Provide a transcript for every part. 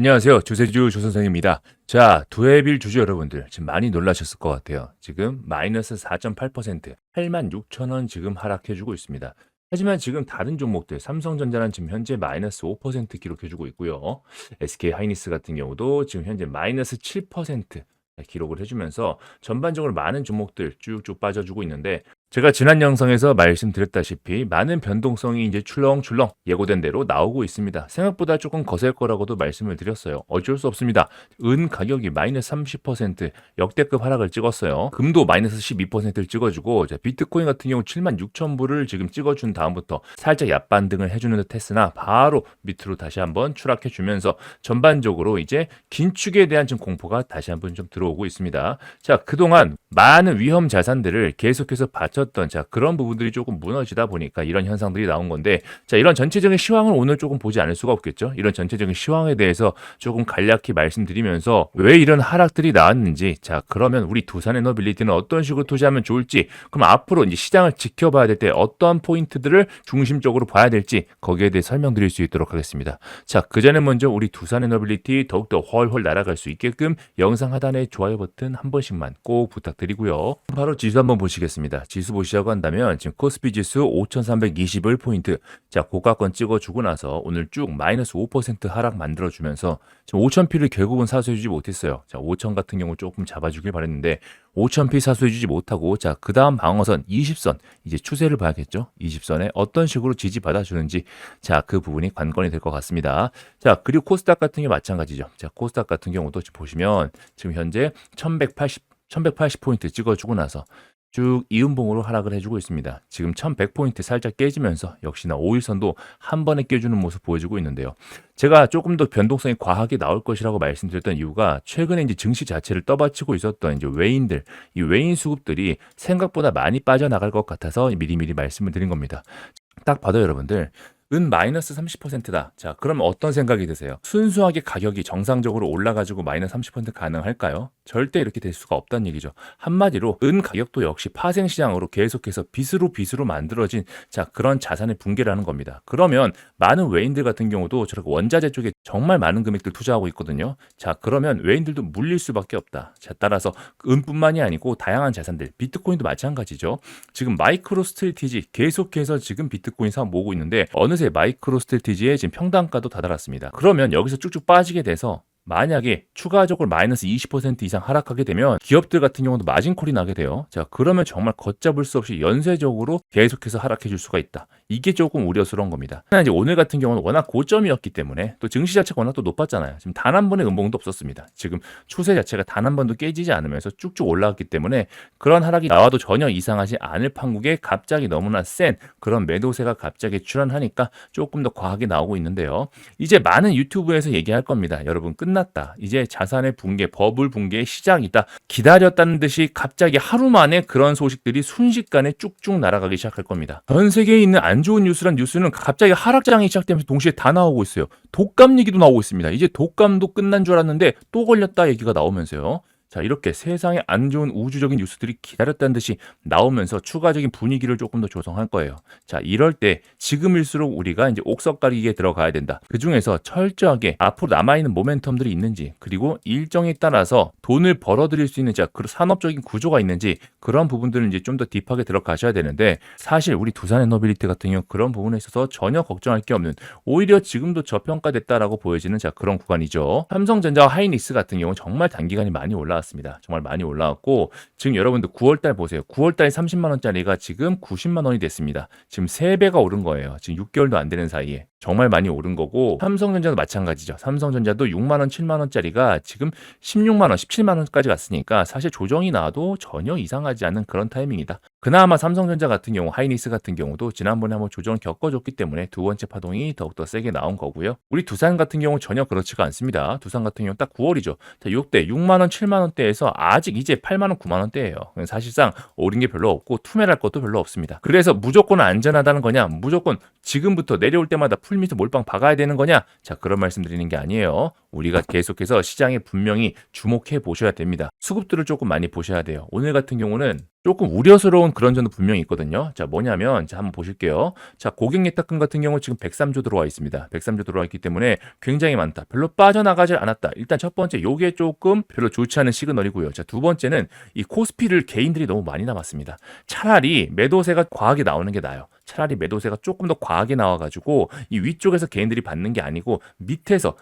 안녕하세요. 조세주 조선생입니다. 자, 두해빌 주주 여러분들 지금 많이 놀라셨을 것 같아요. 지금 마이너스 4.8%, 86,000원 지금 하락해주고 있습니다. 하지만 지금 다른 종목들, 삼성전자는 지금 현재 마이너스 5% 기록해주고 있고요. SK 하이닉스 같은 경우도 지금 현재 마이너스 7% 기록을 해주면서 전반적으로 많은 종목들 쭉쭉 빠져주고 있는데 제가 지난 영상에서 말씀드렸다시피 많은 변동성이 이제 출렁출렁 예고된 대로 나오고 있습니다. 생각보다 조금 거셀 거라고도 말씀을 드렸어요. 어쩔 수 없습니다. 은 가격이 마이너스 30% 역대급 하락을 찍었어요. 금도 마이너스 12%를 찍어주고 비트코인 같은 경우 76,000불을 지금 찍어준 다음부터 살짝 얍반등을 해주는 듯 했으나 바로 밑으로 다시 한번 추락해주면서 전반적으로 이제 긴축에 대한 좀 공포가 다시 한번 좀 들어오고 있습니다. 자, 그동안 많은 위험 자산들을 계속해서 받쳤던 그런 부분들이 조금 무너지다 보니까 이런 현상들이 나온 건데, 자, 이런 전체적인 시황을 오늘 조금 보지 않을 수가 없겠죠. 이런 전체적인 시황에 대해서 조금 간략히 말씀드리면서 왜 이런 하락들이 나왔는지, 자, 그러면 우리 두산에너빌리티는 어떤 식으로 투자하면 좋을지, 그럼 앞으로 이제 시장을 지켜봐야 될 때 어떠한 포인트들을 중심적으로 봐야 될지 거기에 대해 설명드릴 수 있도록 하겠습니다. 자, 그 전에 먼저 우리 두산에너빌리티 더욱더 훨훨 날아갈 수 있게끔 영상 하단에 좋아요 버튼 한 번씩만 꼭 부탁드리고요. 바로 지수 한번 보시겠습니다. 지수 보시자고 한다면 지금 코스피 지수 5,321포인트, 자, 고가권 찍어주고 나서 오늘 쭉 마이너스 5% 하락 만들어주면서 지금 5,000피를 결국은 사수해주지 못했어요. 자, 5,000 같은 경우 조금 잡아주길 바랬는데 5,000피 사수해주지 못하고, 자, 그 다음 방어선 20선 이제 추세를 봐야겠죠. 20선에 어떤 식으로 지지받아주는지, 자, 그 부분이 관건이 될 것 같습니다. 자, 그리고 코스닥 같은 경우 마찬가지죠. 자, 코스닥 같은 경우도 보시면 지금 현재 1180포인트 찍어주고 나서 쭉 이음봉으로 하락을 해주고 있습니다. 지금 1100포인트 살짝 깨지면서 역시나 5일선도 한 번에 깨주는 모습 보여주고 있는데요. 제가 조금 더 변동성이 과하게 나올 것이라고 말씀드렸던 이유가 최근에 이제 증시 자체를 떠받치고 있었던 이제 외인들, 이 외인 수급들이 생각보다 많이 빠져나갈 것 같아서 미리미리 말씀을 드린 겁니다. 딱 봐도 여러분들 은 마이너스 30%다. 자, 그럼 어떤 생각이 드세요? 순수하게 가격이 정상적으로 올라가지고 마이너스 30% 가능할까요? 절대 이렇게 될 수가 없다는 얘기죠. 한마디로 은 가격도 역시 파생시장으로 계속해서 빚으로 만들어진, 자, 그런 자산의 붕괴라는 겁니다. 그러면 많은 외인들 같은 경우도 저렇게 원자재 쪽에 정말 많은 금액들 투자하고 있거든요. 자, 그러면 외인들도 물릴 수밖에 없다. 자, 따라서 은뿐만이 아니고 다양한 자산들, 비트코인도 마찬가지죠. 지금 마이크로 스트래티지 계속해서 지금 비트코인 사업 모으고 있는데 어느새 마이크로 스트래티지의 지금 평단가도 다다랐습니다. 그러면 여기서 쭉쭉 빠지게 돼서 만약에 추가적으로 마이너스 20% 이상 하락하게 되면 기업들 같은 경우도 마진콜이 나게 돼요. 자, 그러면 정말 걷잡을 수 없이 연쇄적으로 계속해서 하락해 줄 수가 있다. 이게 조금 우려스러운 겁니다. 하나 이제 오늘 같은 경우는 워낙 고점이었기 때문에 또 증시 자체가 워낙 또 높았잖아요. 지금 단 한 번의 음봉도 없었습니다. 지금 추세 자체가 단 한 번도 깨지지 않으면서 쭉쭉 올라왔기 때문에 그런 하락이 나와도 전혀 이상하지 않을 판국에 갑자기 너무나 센 그런 매도세가 갑자기 출현하니까 조금 더 과하게 나오고 있는데요. 이제 많은 유튜브에서 얘기할 겁니다. 여러분, 끝났다. 이제 자산의 붕괴, 버블 붕괴의 시작이다. 기다렸다는 듯이 갑자기 하루 만에 그런 소식들이 순식간에 쭉쭉 날아가기 시작할 겁니다. 전 세계에 있는 안 좋은 뉴스란 뉴스는 갑자기 하락장이 시작되면서 동시에 다 나오고 있어요. 독감 얘기도 나오고 있습니다. 이제 독감도 끝난 줄 알았는데 또 걸렸다 얘기가 나오면서요. 자, 이렇게 세상에 안 좋은 우주적인 뉴스들이 기다렸다는 듯이 나오면서 추가적인 분위기를 조금 더 조성할 거예요. 자, 이럴 때 지금일수록 우리가 이제 옥석가리기에 들어가야 된다. 그 중에서 철저하게 앞으로 남아있는 모멘텀들이 있는지, 그리고 일정에 따라서 돈을 벌어들일 수 있는 그 산업적인 구조가 있는지, 그런 부분들은 이제 좀 더 딥하게 들어가셔야 되는데, 사실 우리 두산에너빌리티 같은 경우 그런 부분에 있어서 전혀 걱정할 게 없는, 오히려 지금도 저평가됐다라고 보여지는 그런 구간이죠. 삼성전자와 하이닉스 같은 경우 정말 단기간에 많이 올라왔습니다. 정말 많이 올라왔고, 지금 여러분들 9월달 보세요. 9월달에 30만 원짜리가 지금 90만 원이 됐습니다. 지금 3배가 오른 거예요. 지금 6개월도 안 되는 사이에. 정말 많이 오른 거고, 삼성전자도 마찬가지죠. 삼성전자도 6만 원, 7만 원짜리가 지금 16만 원, 17만 원까지 갔으니까 사실 조정이 나와도 전혀 이상하지 않은 그런 타이밍이다. 그나마 삼성전자 같은 경우, 하이닉스 같은 경우도 지난번에 한번 조정을 겪어줬기 때문에 두 번째 파동이 더욱더 세게 나온 거고요. 우리 두산 같은 경우 전혀 그렇지가 않습니다. 두산 같은 경우 딱 9월이죠. 자, 이때 6만 원, 7만 원대에서 아직 이제 8만 원, 9만 원대예요. 사실상 오른 게 별로 없고 투매할 것도 별로 없습니다. 그래서 무조건 안전하다는 거냐, 무조건 지금부터 내려올 때마다 풀밑에 몰빵 박아야 되는 거냐, 자, 그런 말씀 드리는 게 아니에요. 우리가 계속해서 시장에 분명히 주목해 보셔야 됩니다. 수급들을 조금 많이 보셔야 돼요. 오늘 같은 경우는 조금 우려스러운 그런 점도 분명히 있거든요. 자, 뭐냐면 자, 한번 보실게요. 자, 고객 예탁금 같은 경우 지금 103조 들어와 있습니다. 103조 들어와 있기 때문에 굉장히 많다. 별로 빠져나가질 않았다. 일단 첫 번째 요게 조금 별로 좋지 않은 시그널이고요. 자, 두 번째는 이 코스피를 개인들이 너무 많이 남았습니다. 차라리 매도세가 과하게 나오는 게 나아요. 차라리 매도세가 조금 더 과하게 나와가지고 이 위쪽에서 개인들이 받는 게 아니고 밑에서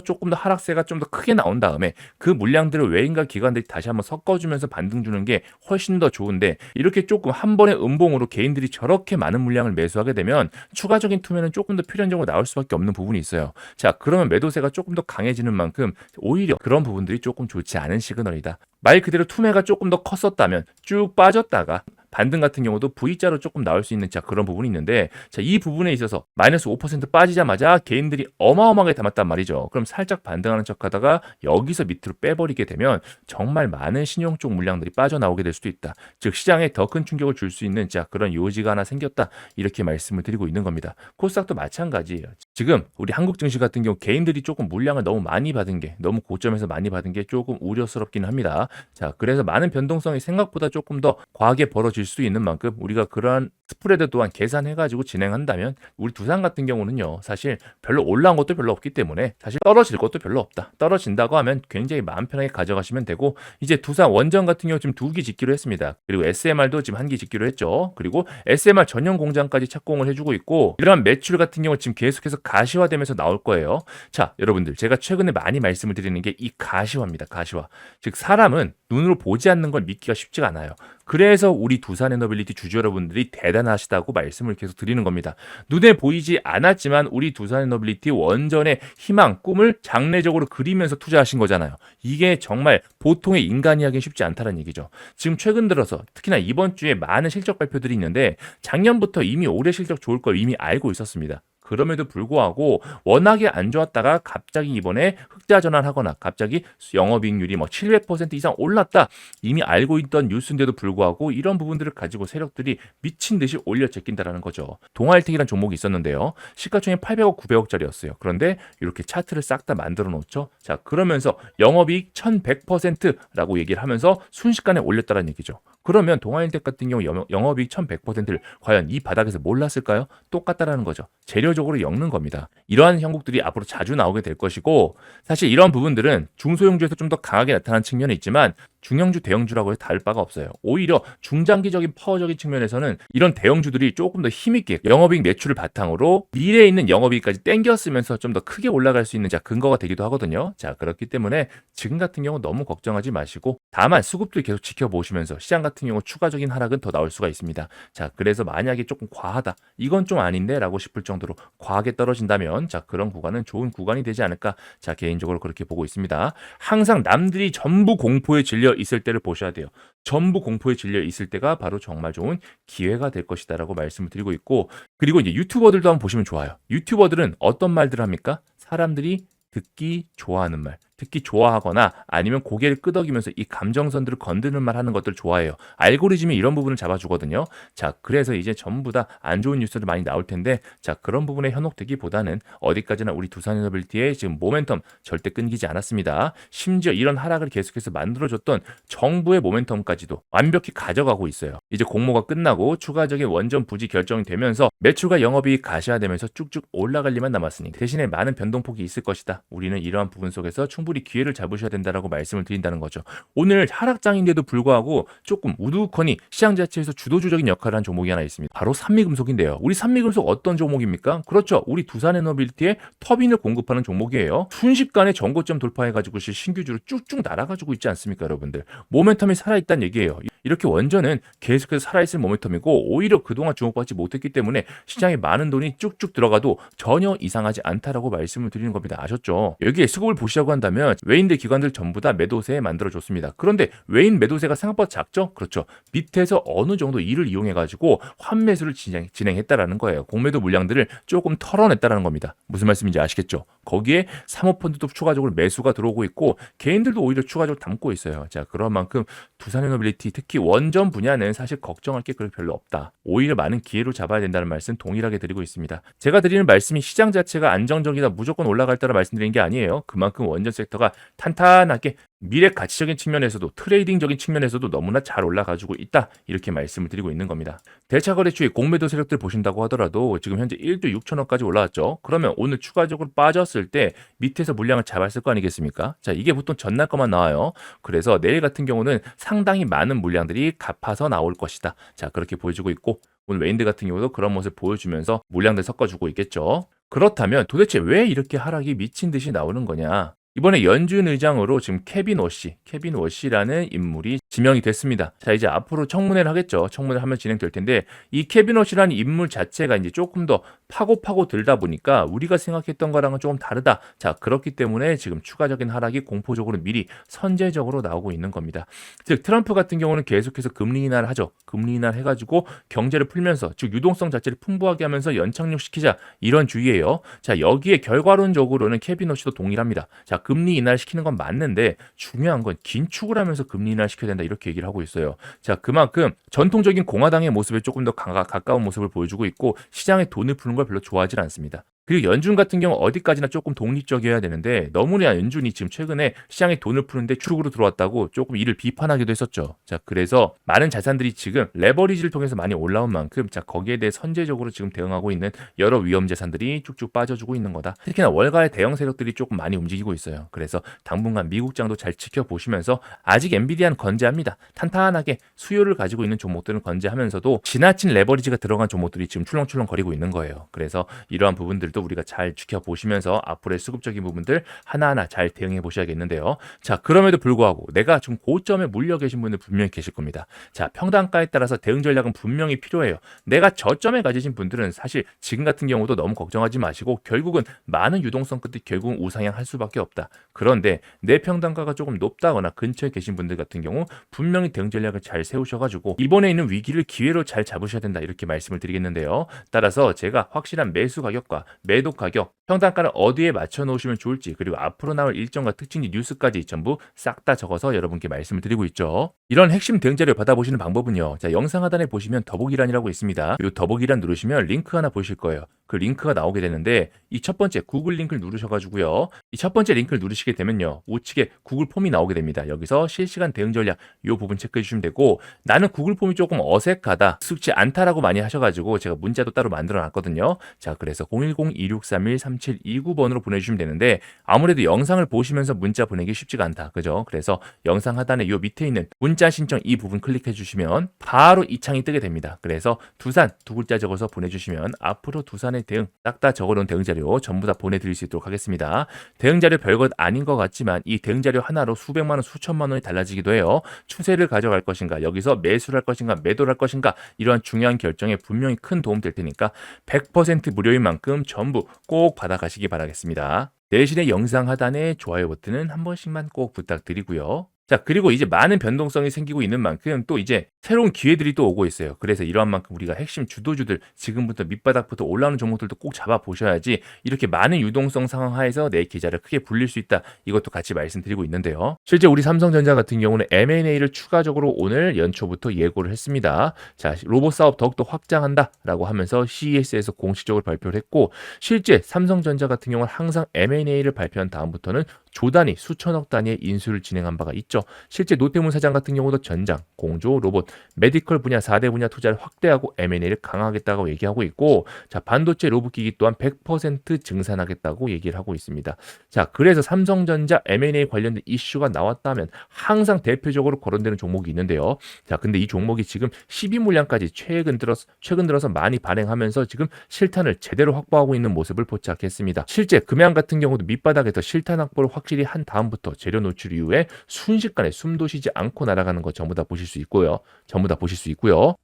조금 더 하락세가 좀 더 크게 나온 다음에 그 물량들을 외인과 기관들이 다시 한번 섞어주면서 반등 주는 게 훨씬 더 좋은데, 이렇게 조금 한 번의 음봉으로 개인들이 저렇게 많은 물량을 매수하게 되면 추가적인 투매는 조금 더 필연적으로 나올 수밖에 없는 부분이 있어요. 자, 그러면 매도세가 조금 더 강해지는 만큼 오히려 그런 부분들이 조금 좋지 않은 시그널이다. 말 그대로 투매가 조금 더 컸었다면 쭉 빠졌다가 반등 같은 경우도 V자로 조금 나올 수 있는 자 그런 부분이 있는데, 자, 이 부분에 있어서 마이너스 5% 빠지자마자 개인들이 어마어마하게 담았단 말이죠. 그럼 살짝 반등하는 척하다가 여기서 밑으로 빼버리게 되면 정말 많은 신용 쪽 물량들이 빠져나오게 될 수도 있다. 즉 시장에 더 큰 충격을 줄 수 있는 자 그런 요지가 하나 생겼다. 이렇게 말씀을 드리고 있는 겁니다. 코스닥도 마찬가지예요. 지금 우리 한국 증시 같은 경우 개인들이 조금 물량을 너무 많이 받은 게, 너무 고점에서 많이 받은 게 조금 우려스럽긴 합니다. 자, 그래서 많은 변동성이 생각보다 조금 더 과하게 벌어질 수 있는 만큼 우리가 그러한 스프레드 또한 계산해가지고 진행한다면, 우리 두산 같은 경우는요, 사실 별로 올라온 것도 별로 없기 때문에 사실 떨어질 것도 별로 없다. 떨어진다고 하면 굉장히 마음 편하게 가져가시면 되고, 이제 두산 원전 같은 경우 지금 2기 짓기로 했습니다. 그리고 SMR도 지금 1기 짓기로 했죠. 그리고 SMR 전용 공장까지 착공을 해주고 있고, 이러한 매출 같은 경우 지금 계속해서 가시화되면서 나올 거예요. 자, 여러분들, 제가 최근에 많이 말씀을 드리는 게 이 가시화입니다. 가시화. 즉 사람은 눈으로 보지 않는 걸 믿기가 쉽지가 않아요. 그래서 우리 두산에너빌리티 주주 여러분들이 대단하시다고 말씀을 계속 드리는 겁니다. 눈에 보이지 않았지만 우리 두산에너빌리티 원전의 희망, 꿈을 장래적으로 그리면서 투자하신 거잖아요. 이게 정말 보통의 인간이 하기 쉽지 않다는 얘기죠. 지금 최근 들어서 특히나 이번 주에 많은 실적 발표들이 있는데, 작년부터 이미 올해 실적 좋을 걸 이미 알고 있었습니다. 그럼에도 불구하고 워낙에 안 좋았다가 갑자기 이번에 흑자 전환하거나 갑자기 영업이익률이 뭐 700% 이상 올랐다, 이미 알고 있던 뉴스인데도 불구하고 이런 부분들을 가지고 세력들이 미친 듯이 올려 제낀다라는 거죠. 동아일텍이라는 종목이 있었는데요, 시가총액 800억 900억짜리였어요. 그런데 이렇게 차트를 싹 다 만들어 놓죠. 자, 그러면서 영업이익 1100%라고 얘기를 하면서 순식간에 올렸다는 얘기죠. 그러면 동아일텍 같은 경우 영업이익 1100%를 과연 이 바닥에서 몰랐을까요? 똑같다라는 거죠. 재료적으로 엮는 겁니다. 이러한 형국들이 앞으로 자주 나오게 될 것이고, 사실 이런 부분들은 중소형주에서 좀 더 강하게 나타나는 측면이 있지만 중형주, 대형주라고 해서 다를 바가 없어요. 오히려 중장기적인 파워적인 측면에서는 이런 대형주들이 조금 더 힘있게 영업이익 매출을 바탕으로 미래에 있는 영업이익까지 땡겨쓰면서 좀 더 크게 올라갈 수 있는 자 근거가 되기도 하거든요. 자, 그렇기 때문에 지금 같은 경우 너무 걱정하지 마시고, 다만 수급들 계속 지켜보시면서 시장 같은 경우 추가적인 하락은 더 나올 수가 있습니다. 자, 그래서 만약에 조금 과하다, 이건 좀 아닌데 라고 싶을 정도로 과하게 떨어진다면 자 그런 구간은 좋은 구간이 되지 않을까, 자 개인적으로 그렇게 보고 있습니다. 항상 남들이 전부 공포에 질려 있을 때를 보셔야 돼요. 전부 공포에 질려 있을 때가 바로 정말 좋은 기회가 될 것이다라고 말씀을 드리고 있고, 그리고 이제 유튜버들도 한번 보시면 좋아요. 유튜버들은 어떤 말들을 합니까? 사람들이 듣기 좋아하는 말, 듣기 좋아하거나 아니면 고개를 끄덕이면서 이 감정선들을 건드는 말 하는 것들 좋아해요. 알고리즘이 이런 부분을 잡아주거든요. 자, 그래서 이제 전부 다 안 좋은 뉴스들 많이 나올 텐데, 자 그런 부분에 현혹되기보다는 어디까지나 우리 두산에너빌리티의 지금 모멘텀 절대 끊기지 않았습니다. 심지어 이런 하락을 계속해서 만들어줬던 정부의 모멘텀까지도 완벽히 가져가고 있어요. 이제 공모가 끝나고 추가적인 원전 부지 결정이 되면서 매출과 영업이익 가시화되면서 쭉쭉 올라갈 일만 남았으니 대신에 많은 변동폭이 있을 것이다. 우리는 이러한 부분 속에서 충분히 기회를 잡으셔야 된다라고 말씀을 드린다는 거죠. 오늘 하락장인데도 불구하고 조금 우두커니 시장 자체에서 주도주적인 역할을 한 종목이 하나 있습니다. 바로 산미금속인데요. 우리 산미금속 어떤 종목입니까? 그렇죠. 우리 두산에너빌리티의 터빈을 공급하는 종목이에요. 순식간에 전고점 돌파해가지고 신규주로 쭉쭉 날아가지고 있지 않습니까, 여러분들? 모멘텀이 살아있다는 얘기예요. 이렇게 원전은 계속해서 살아있을 모멘텀이고, 오히려 그동안 주목받지 못했기 때문에 시장에 많은 돈이 쭉쭉 들어가도 전혀 이상하지 않다라고 말씀을 드리는 겁니다. 아셨죠? 여기에 수급을 보시자고 한다면 외인들 기관들 전부 다 매도세 만들어줬습니다. 그런데 외인 매도세가 생각보다 작죠? 그렇죠. 밑에서 어느 정도 이를 이용해가지고 환매수를 진행했다라는 거예요. 공매도 물량들을 조금 털어냈다라는 겁니다. 무슨 말씀인지 아시겠죠? 거기에 사모펀드도 추가적으로 매수가 들어오고 있고, 개인들도 오히려 추가적으로 담고 있어요. 자, 그런 만큼 두산에너빌리티 특히 원전 분야는 사실 걱정할 게 그렇게 별로 없다. 오히려 많은 기회로 잡아야 된다는 말씀 동일하게 드리고 있습니다. 제가 드리는 말씀이 시장 자체가 안정적이다, 무조건 올라갈 때라 말씀드리는 게 아니에요. 그만큼 원전 섹터가 탄탄하게 미래 가치적인 측면에서도 트레이딩적인 측면에서도 너무나 잘 올라가지고 있다. 이렇게 말씀을 드리고 있는 겁니다. 대차 거래추의 공매도 세력들 보신다고 하더라도 지금 현재 1조 6천억까지 올라왔죠. 그러면 오늘 추가적으로 빠졌을 때 밑에서 물량을 잡았을 거 아니겠습니까? 자, 이게 보통 전날 것만 나와요. 그래서 내일 같은 경우는 상당히 많은 물량들이 갚아서 나올 것이다. 자, 그렇게 보여주고 있고 오늘 웨인드 같은 경우도 그런 모습 보여주면서 물량들 섞어주고 있겠죠. 그렇다면 도대체 왜 이렇게 하락이 미친 듯이 나오는 거냐? 이번에 연준 의장으로 지금 케빈 워시라는 인물이 지명이 됐습니다. 자, 이제 앞으로 청문회를 하겠죠. 청문회를 하면 진행될 텐데 이 케빈 워시라는 인물 자체가 이제 조금 더 파고 들다 보니까 우리가 생각했던 거랑은 조금 다르다. 자, 그렇기 때문에 지금 추가적인 하락이 공포적으로 미리 선제적으로 나오고 있는 겁니다. 즉 트럼프 같은 경우는 계속해서 금리 인하를 하죠. 금리 인하를 해가지고 경제를 풀면서 즉 유동성 자체를 풍부하게 하면서 연착륙시키자 이런 주의예요. 자, 여기에 결과론적으로는 케빈 워시도 동일합니다. 자, 금리 인하를 시키는 건 맞는데 중요한 건 긴축을 하면서 금리 인하를 시켜야 된다 이렇게 얘기를 하고 있어요. 자, 그만큼 전통적인 공화당의 모습에 조금 더 가까운 모습을 보여주고 있고 시장에 돈을 푸는 걸 별로 좋아하지 않습니다. 그리고 연준 같은 경우 어디까지나 조금 독립적이어야 되는데 너무나 연준이 지금 최근에 시장에 돈을 푸는데 축으로 들어왔다고 조금 이를 비판하기도 했었죠. 자, 그래서 많은 자산들이 지금 레버리지를 통해서 많이 올라온 만큼 자, 거기에 대해 선제적으로 지금 대응하고 있는 여러 위험 자산들이 쭉쭉 빠져주고 있는 거다. 특히나 월가의 대형 세력들이 조금 많이 움직이고 있어요. 그래서 당분간 미국장도 잘 지켜보시면서 아직 엔비디아는 건재합니다. 탄탄하게 수요를 가지고 있는 종목들은 건재하면서도 지나친 레버리지가 들어간 종목들이 지금 출렁출렁 거리고 있는 거예요. 그래서 이러한 부분들 도 우리가 잘 지켜보시면서 앞으로의 수급적인 부분들 하나하나 잘 대응해 보셔야겠는데요. 자, 그럼에도 불구하고 내가 좀 고점에 물려 계신 분들 분명히 계실 겁니다. 자, 평단가에 따라서 대응 전략은 분명히 필요해요. 내가 저점에 가지신 분들은 사실 지금 같은 경우도 너무 걱정하지 마시고 결국은 많은 유동성 끝에 결국은 우상향 할 수밖에 없다. 그런데 내 평단가가 조금 높다거나 근처에 계신 분들 같은 경우 분명히 대응 전략을 잘 세우셔가지고 이번에 있는 위기를 기회로 잘 잡으셔야 된다 이렇게 말씀을 드리겠는데요. 따라서 제가 확실한 매수 가격과 매도 가격, 평단가를 어디에 맞춰 놓으시면 좋을지 그리고 앞으로 나올 일정과 특징지 뉴스까지 전부 싹 다 적어서 여러분께 말씀을 드리고 있죠. 이런 핵심 대응 자료 받아보시는 방법은요. 자, 영상 하단에 보시면 더보기란이라고 있습니다. 이 더보기란 누르시면 링크 하나 보실 거예요. 그 링크가 나오게 되는데 이 첫 번째 구글 링크를 누르셔가지고요. 이 첫 번째 링크를 누르시게 되면요. 우측에 구글 폼이 나오게 됩니다. 여기서 실시간 대응 전략 이 부분 체크해 주시면 되고 나는 구글 폼이 조금 어색하다, 익숙지 않다라고 많이 하셔가지고 제가 문자도 따로 만들어 놨거든요. 자, 그래서 010-2631-3729번으로 보내주시면 되는데 아무래도 영상을 보시면서 문자 보내기 쉽지가 않다. 그죠? 그래서 영상 하단에 요 밑에 있는 문자 신청 이 부분 클릭해 주시면 바로 이 창이 뜨게 됩니다. 그래서 두산 두 글자 적어서 보내주시면 앞으로 두산의 대응 딱 다 적어놓은 대응 자료 전부 다 보내드릴 수 있도록 하겠습니다. 대응 자료 별것 아닌 것 같지만 이 대응 자료 하나로 수백만 원, 수천만 원이 달라지기도 해요. 추세를 가져갈 것인가, 여기서 매수를 할 것인가, 매도를 할 것인가 이러한 중요한 결정에 분명히 큰 도움 될 테니까 100% 무료인 만큼 전부 꼭 받아가시기 바라겠습니다. 대신에 영상 하단에 좋아요 버튼은 한 번씩만 꼭 부탁드리고요. 자, 그리고 이제 많은 변동성이 생기고 있는 만큼 또 이제 새로운 기회들이 또 오고 있어요. 그래서 이러한 만큼 우리가 핵심 주도주들 지금부터 밑바닥부터 올라오는 종목들도 꼭 잡아보셔야지 이렇게 많은 유동성 상황 하에서 내 계좌를 크게 불릴 수 있다. 이것도 같이 말씀드리고 있는데요. 실제 우리 삼성전자 같은 경우는 M&A를 추가적으로 오늘 연초부터 예고를 했습니다. 자, 로봇 사업 더욱더 확장한다라고 하면서 CES에서 공식적으로 발표를 했고 실제 삼성전자 같은 경우는 항상 M&A를 발표한 다음부터는 조단위 수천억 단위의 인수를 진행한 바가 있죠. 실제 노태문 사장 같은 경우도 전장, 공조, 로봇, 메디컬 분야 4대 분야 투자를 확대하고 M&A를 강화하겠다고 얘기하고 있고 자, 반도체 로봇기기 또한 100% 증산하겠다고 얘기를 하고 있습니다. 자, 그래서 삼성전자 M&A 관련된 이슈가 나왔다면 항상 대표적으로 거론되는 종목이 있는데요. 자, 근데 이 종목이 지금 12물량까지 최근 들어서 많이 발행하면서 지금 실탄을 제대로 확보하고 있는 모습을 포착했습니다. 실제 금양 같은 경우도 밑바닥에서 실탄 확보를 확실히 한 다음부터 재료 노출 이후에 순식간에 숨도 쉬지 않고 날아가는 거 전부 다 보실 수 있고요.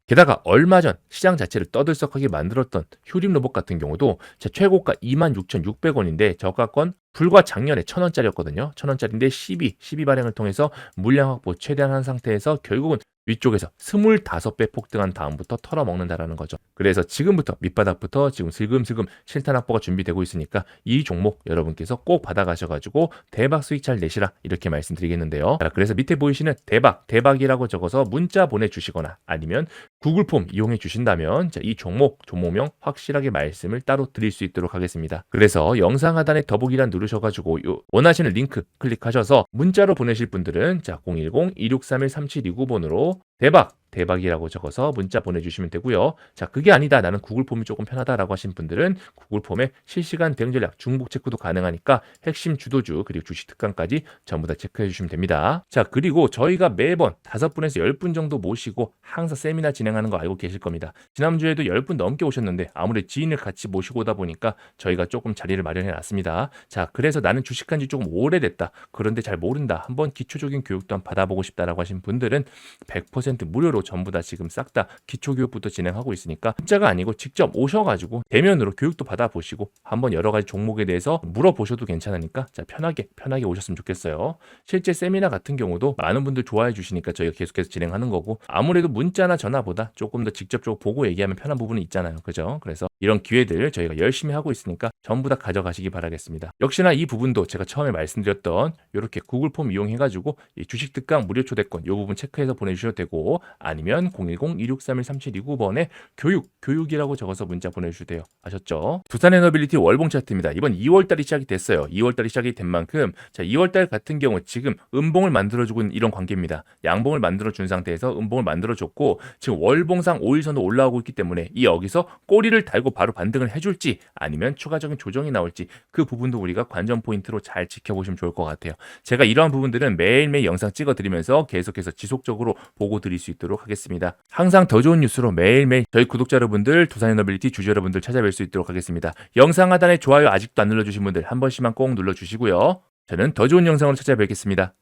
게다가 얼마 전 시장 자체를 떠들썩하게 만들었던 휴림 로봇 같은 경우도 최고가 26,600원인데 저가권 불과 작년에 1,000원짜리였거든요. 1,000원짜리인데 12 발행을 통해서 물량 확보 최대한 한 상태에서 결국은 위쪽에서 25배 폭등한 다음부터 털어먹는다라는 거죠. 그래서 지금부터 밑바닥부터 지금 슬금슬금 실탄 확보가 준비되고 있으니까 이 종목 여러분께서 꼭 받아가셔가지고 대박 수익 잘 내시라 이렇게 말씀드리겠는데요. 자, 그래서 밑에 보이시는 대박이라고 적어서 문자 보내주시거나 아니면 구글 폼 이용해 주신다면 이 종목명 확실하게 말씀을 따로 드릴 수 있도록 하겠습니다. 그래서 영상 하단에 더보기란 누르셔가지고 원하시는 링크 클릭하셔서 문자로 보내실 분들은 010-2631-3729번으로 대박이라고 적어서 문자 보내주시면 되고요. 자, 그게 아니다, 나는 구글 폼이 조금 편하다라고 하신 분들은 구글 폼에 실시간 대응 전략 중복 체크도 가능하니까 핵심 주도주 그리고 주식 특강까지 전부 다 체크해 주시면 됩니다. 자, 그리고 저희가 매번 5분에서 10분 정도 모시고 항상 세미나 진행하는 거 알고 계실 겁니다. 지난주에도 10분 넘게 오셨는데 아무래도 지인을 같이 모시고 오다 보니까 저희가 조금 자리를 마련해 놨습니다. 자, 그래서 나는 주식한 지 조금 오래됐다, 그런데 잘 모른다, 한번 기초적인 교육도 한번 받아보고 싶다라고 하신 분들은 100% 무료로 전부 다 지금 싹 다 기초교육부터 진행하고 있으니까 문자가 아니고 직접 오셔가지고 대면으로 교육도 받아보시고 한번 여러 가지 종목에 대해서 물어보셔도 괜찮으니까 자, 편하게 오셨으면 좋겠어요. 실제 세미나 같은 경우도 많은 분들 좋아해 주시니까 저희가 계속해서 진행하는 거고, 아무래도 문자나 전화보다 조금 더 직접적으로 보고 얘기하면 편한 부분이 있잖아요. 그죠? 그래서 이런 기회들 저희가 열심히 하고 있으니까 전부 다 가져가시기 바라겠습니다. 역시나 이 부분도 제가 처음에 말씀드렸던 이렇게 구글 폼 이용해가지고 이 주식 특강 무료 초대권 이 부분 체크해서 보내주셔도 되고, 아니면 010-2631-3729번에 교육이라고 적어서 문자 보내주셔도 돼요. 아셨죠? 두산에너빌리티 월봉 차트입니다. 이번 2월달이 시작이 됐어요. 2월달이 시작이 된 만큼 자, 2월달 같은 경우 지금 음봉을 만들어주고 있는 이런 관계입니다. 양봉을 만들어준 상태에서 음봉을 만들어줬고 지금 월봉상 5일선도 올라오고 있기 때문에 이 여기서 꼬리를 달고 바로 반등을 해줄지 아니면 추가적인 조정이 나올지 그 부분도 우리가 관전 포인트로 잘 지켜보시면 좋을 것 같아요. 제가 이러한 부분들은 매일매일 영상 찍어드리면서 계속해서 지속적으로 보고 드릴 수 있도록 하겠습니다. 항상 더 좋은 뉴스로 매일매일 저희 구독자 여러분들, 두산에너빌리티 주주 여러분들 찾아뵐 수 있도록 하겠습니다. 영상 하단에 좋아요 아직도 안 눌러주신 분들 한 번씩만 꼭 눌러주시고요. 저는 더 좋은 영상으로 찾아뵙겠습니다.